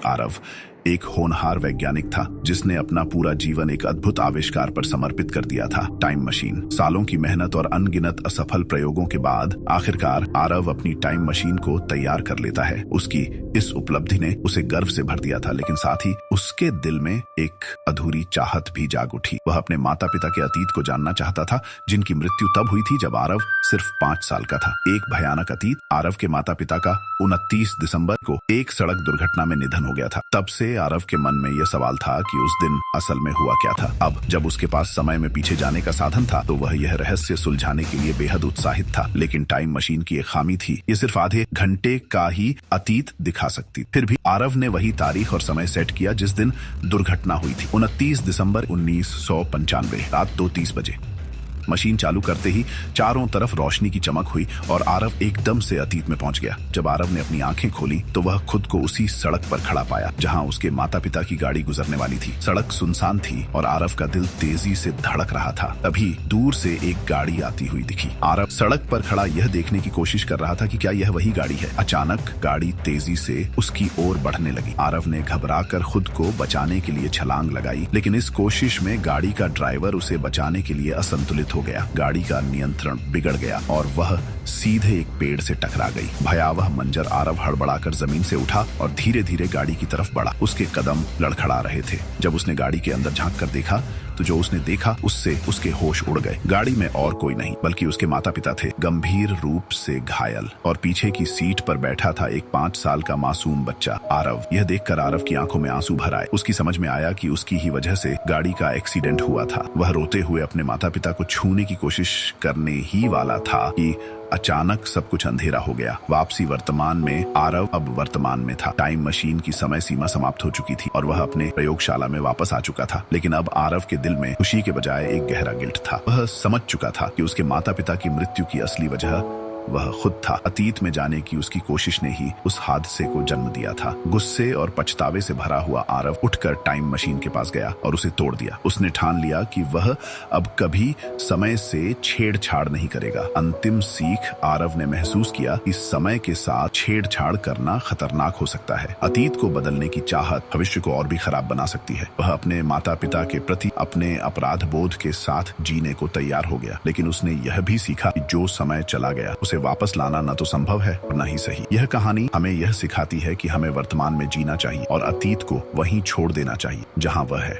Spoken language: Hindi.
आरव एक होनहार वैज्ञानिक था जिसने अपना पूरा जीवन एक अद्भुत आविष्कार पर समर्पित कर दिया था, टाइम मशीन। सालों की मेहनत और अनगिनत असफल प्रयोगों के बाद आखिरकार आरव अपनी टाइम मशीन को तैयार कर लेता है। उसकी इस उपलब्धि ने उसे गर्व से भर दिया था, लेकिन साथ ही उसके दिल में एक अधूरी चाहत भी जाग उठी। वह अपने माता पिता के अतीत को जानना चाहता था, जिनकी मृत्यु तब हुई थी जब आरव सिर्फ 5 साल का था। एक भयानक अतीत, आरव के माता पिता का 29 दिसंबर को एक सड़क दुर्घटना में निधन हो गया था। तब से आरव के मन में यह सवाल था कि उस दिन असल में हुआ क्या था। अब जब उसके पास समय में पीछे जाने का साधन था तो वह यह रहस्य सुलझाने के लिए बेहद उत्साहित था। लेकिन टाइम मशीन की एक खामी थी, ये सिर्फ आधे घंटे का ही अतीत दिखा सकती। फिर भी आरव ने वही तारीख और समय सेट किया जिस दिन दुर्घटना हुई थी, 29 दिसंबर 1995 रात 2:30 बजे। मशीन चालू करते ही चारों तरफ रोशनी की चमक हुई और आरव एकदम से अतीत में पहुंच गया। जब आरव ने अपनी आंखें खोली तो वह खुद को उसी सड़क पर खड़ा पाया जहां उसके माता पिता की गाड़ी गुजरने वाली थी। सड़क सुनसान थी और आरव का दिल तेजी से धड़क रहा था। तभी दूर से एक गाड़ी आती हुई दिखी। आरव सड़क पर खड़ा यह देखने की कोशिश कर रहा था कि क्या यह वही गाड़ी है। अचानक गाड़ी तेजी से उसकी ओर बढ़ने लगी। आरव ने घबराकर खुद को बचाने के लिए छलांग लगाई, लेकिन इस कोशिश में गाड़ी का ड्राइवर उसे बचाने के लिए असंतुलित हो गया। गाड़ी का नियंत्रण बिगड़ गया और वह सीधे एक पेड़ से टकरा गई। भयावह मंजर, आरव हड़बड़ाकर जमीन से उठा और धीरे धीरे गाड़ी की तरफ बढ़ा। उसके कदम लड़खड़ा रहे थे। जब उसने गाड़ी के अंदर झांक कर देखा तो जो उसने देखा उससे उसके होश उड़ गए। गाड़ी में और कोई नहीं बल्कि उसके माता पिता थे, गंभीर रूप से घायल, और पीछे की सीट पर बैठा था एक 5 साल का मासूम बच्चा आरव। यह देखकर आरव की आंखों में आंसू भर आए। उसकी समझ में आया कि उसकी ही वजह से गाड़ी का एक्सीडेंट हुआ था। वह रोते हुए अपने माता पिता को छूने की कोशिश करने ही वाला था कि अचानक सब कुछ अंधेरा हो गया। वापसी वर्तमान में। आरव अब वर्तमान में था। टाइम मशीन की समय सीमा समाप्त हो चुकी थी और वह अपने प्रयोगशाला में वापस आ चुका था। लेकिन अब आरव के दिल में खुशी के बजाय एक गहरा गिल्ट था। वह समझ चुका था कि उसके माता पिता की मृत्यु की असली वजह वह खुद था। अतीत में जाने की उसकी कोशिश ने ही उस हादसे को जन्म दिया था। गुस्से और पछतावे से भरा हुआ आरव उठकर टाइम मशीन के पास गया और उसे तोड़ दिया। उसने ठान लिया कि वह अब कभी समय से छेड़छाड़ नहीं करेगा। अंतिम सीख आरव ने महसूस किया कि समय के साथ छेड़छाड़ करना खतरनाक हो सकता है। अतीत को बदलने की चाहत भविष्य को और भी खराब बना सकती है। वह अपने माता पिता के प्रति अपने अपराध बोध के साथ जीने को तैयार हो गया, लेकिन उसने यह भी सीखा कि जो समय चला गया उसे वापस लाना न तो संभव है और न ही सही। यह कहानी हमें यह सिखाती है कि हमें वर्तमान में जीना चाहिए और अतीत को वहीं छोड़ देना चाहिए जहां वह है।